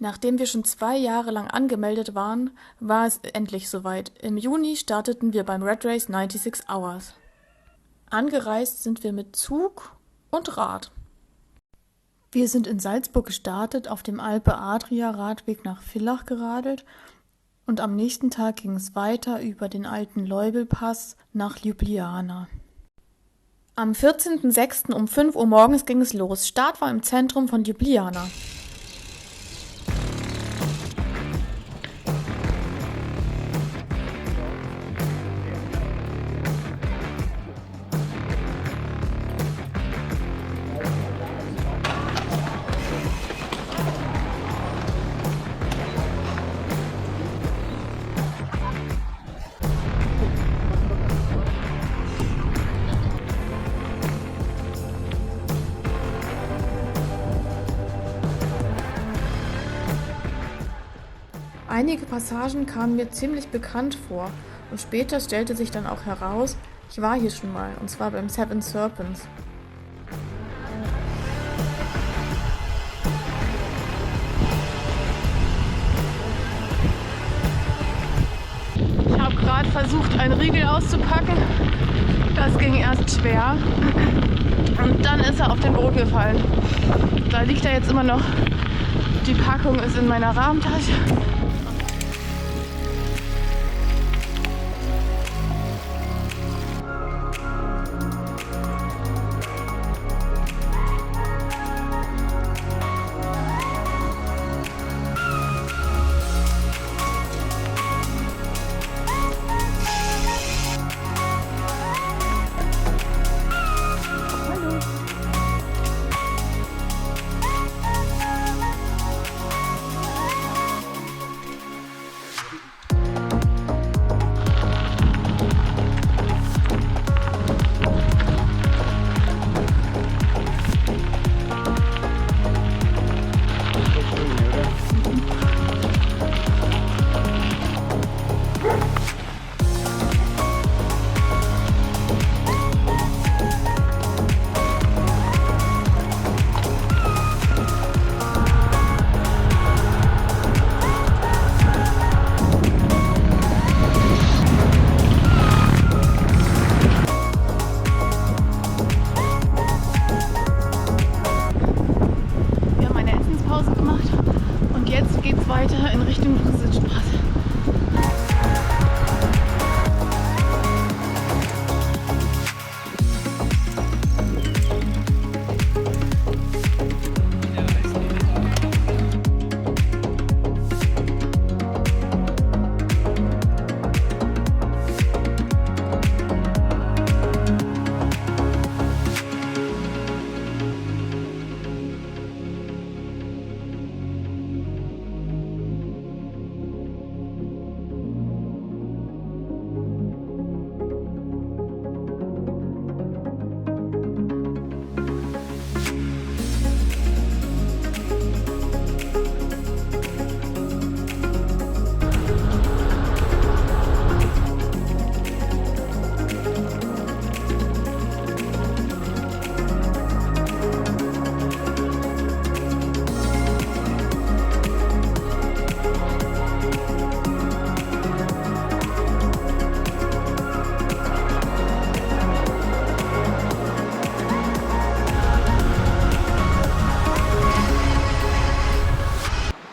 Nachdem wir schon 2 Jahre lang angemeldet waren, war es endlich soweit. Im Juni starteten wir beim RAD RACE 96 Hours. Angereist sind wir mit Zug und Rad. Wir sind in Salzburg gestartet, auf dem Alpe-Adria-Radweg nach Villach geradelt und am nächsten Tag ging es weiter über den alten Loibelpass nach Ljubljana. Am 14.06. um 5 Uhr morgens ging es los. Start war im Zentrum von Ljubljana. Einige Passagen kamen mir ziemlich bekannt vor und später stellte sich dann auch heraus, ich war hier schon mal, und zwar beim Seven Serpents. Ich habe gerade versucht, einen Riegel auszupacken. Das ging erst schwer und dann ist er auf den Boden gefallen. Da liegt er jetzt immer noch. Die Packung ist in meiner Rahmentasche. Weiter in Richtung Vrisicpass.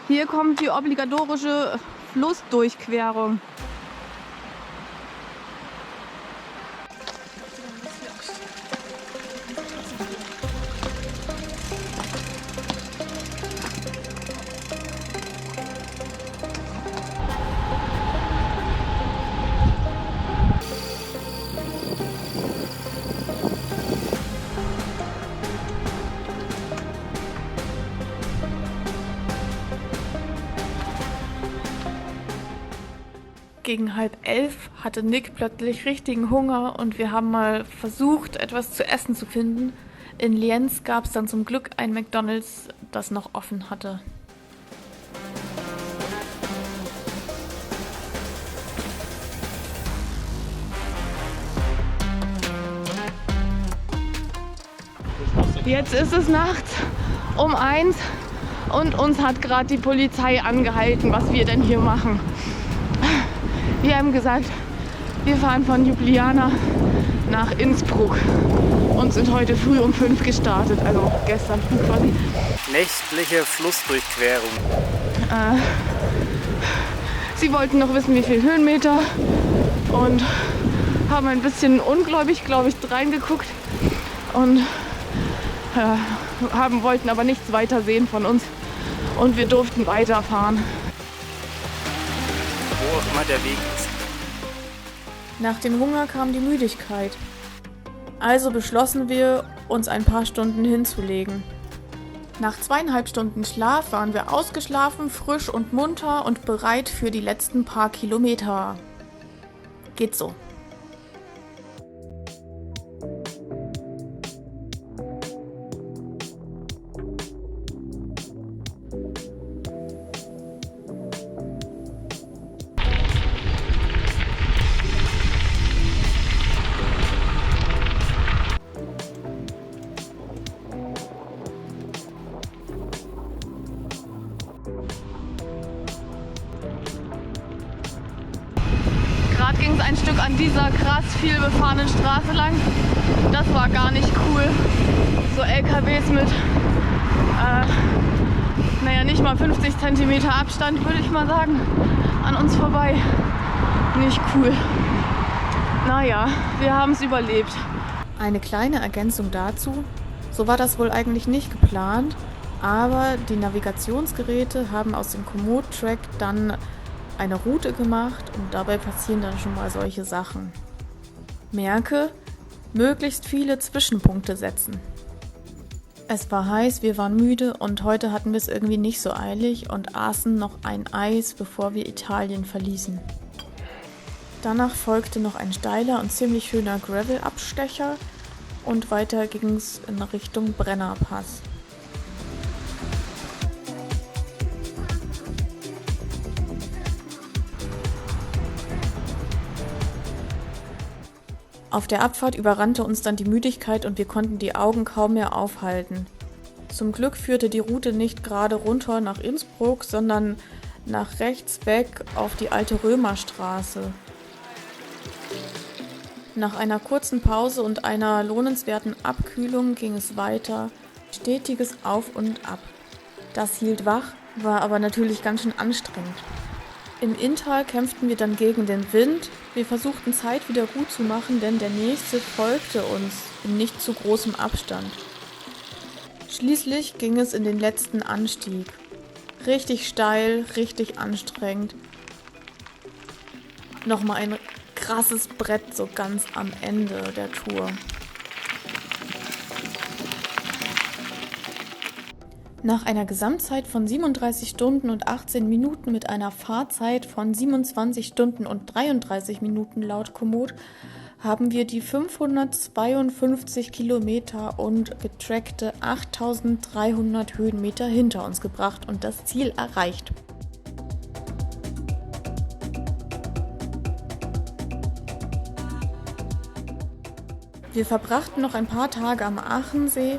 Hier kommt die obligatorische Flussdurchquerung. Gegen 10:30 hatte Nick plötzlich richtigen Hunger und wir haben mal versucht, etwas zu essen zu finden. In Lienz gab es dann zum Glück ein McDonald's, das noch offen hatte. Jetzt ist es nachts um 1 und uns hat gerade die Polizei angehalten, was wir denn hier machen. Wir haben gesagt, wir fahren von Ljubljana nach Innsbruck und sind heute früh um 5 gestartet, also gestern früh quasi. Nächtliche Flussdurchquerung. Sie wollten noch wissen, wie viel Höhenmeter und haben ein bisschen ungläubig, glaube ich, reingeguckt und wollten aber nichts weiter sehen von uns und wir durften weiterfahren. Wo auch immer der Weg ist. Nach dem Hunger kam die Müdigkeit. Also beschlossen wir, uns ein paar Stunden hinzulegen. Nach 2,5 Stunden Schlaf waren wir ausgeschlafen, frisch und munter und bereit für die letzten paar Kilometer. Geht so. Gerade ging es ein Stück an dieser krass viel befahrenen Straße lang. Das war gar nicht cool. So LKWs mit, nicht mal 50 cm Abstand, würde ich mal sagen, an uns vorbei. Nicht cool. Naja, wir haben es überlebt. Eine kleine Ergänzung dazu. So war das wohl eigentlich nicht geplant, aber die Navigationsgeräte haben aus dem Komoot-Track dann eine Route gemacht und dabei passieren dann schon mal solche Sachen. Merke, möglichst viele Zwischenpunkte setzen. Es war heiß, wir waren müde und heute hatten wir es irgendwie nicht so eilig und aßen noch ein Eis, bevor wir Italien verließen. Danach folgte noch ein steiler und ziemlich schöner Gravel-Abstecher und weiter ging es in Richtung Brennerpass. Auf der Abfahrt überrannte uns dann die Müdigkeit und wir konnten die Augen kaum mehr aufhalten. Zum Glück führte die Route nicht gerade runter nach Innsbruck, sondern nach rechts weg auf die alte Römerstraße. Nach einer kurzen Pause und einer lohnenswerten Abkühlung ging es weiter, stetiges Auf und Ab. Das hielt wach, war aber natürlich ganz schön anstrengend. Im Inntal kämpften wir dann gegen den Wind. Wir versuchten Zeit wieder gut zu machen, denn der nächste folgte uns in nicht zu großem Abstand. Schließlich ging es in den letzten Anstieg. Richtig steil, richtig anstrengend. Nochmal ein krasses Brett so ganz am Ende der Tour. Nach einer Gesamtzeit von 37 Stunden und 18 Minuten mit einer Fahrzeit von 27 Stunden und 33 Minuten laut Komoot haben wir die 552 Kilometer und getrackte 8300 Höhenmeter hinter uns gebracht und das Ziel erreicht. Wir verbrachten noch ein paar Tage am Achensee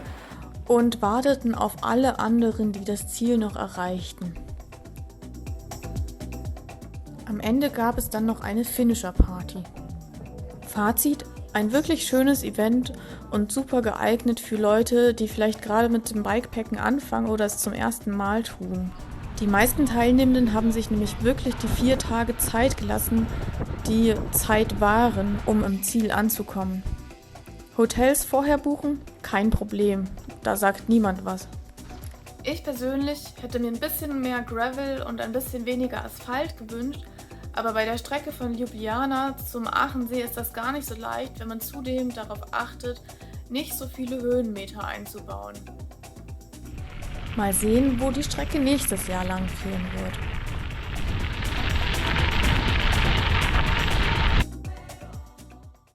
und warteten auf alle anderen, die das Ziel noch erreichten. Am Ende gab es dann noch eine Finisher-Party. Fazit: ein wirklich schönes Event und super geeignet für Leute, die vielleicht gerade mit dem Bikepacken anfangen oder es zum ersten Mal tun. Die meisten Teilnehmenden haben sich nämlich wirklich die 4 Tage Zeit gelassen, die Zeit waren, um im Ziel anzukommen. Hotels vorher buchen? Kein Problem. Da sagt niemand was. Ich persönlich hätte mir ein bisschen mehr Gravel und ein bisschen weniger Asphalt gewünscht, aber bei der Strecke von Ljubljana zum Achensee ist das gar nicht so leicht, wenn man zudem darauf achtet, nicht so viele Höhenmeter einzubauen. Mal sehen, wo die Strecke nächstes Jahr lang führen wird.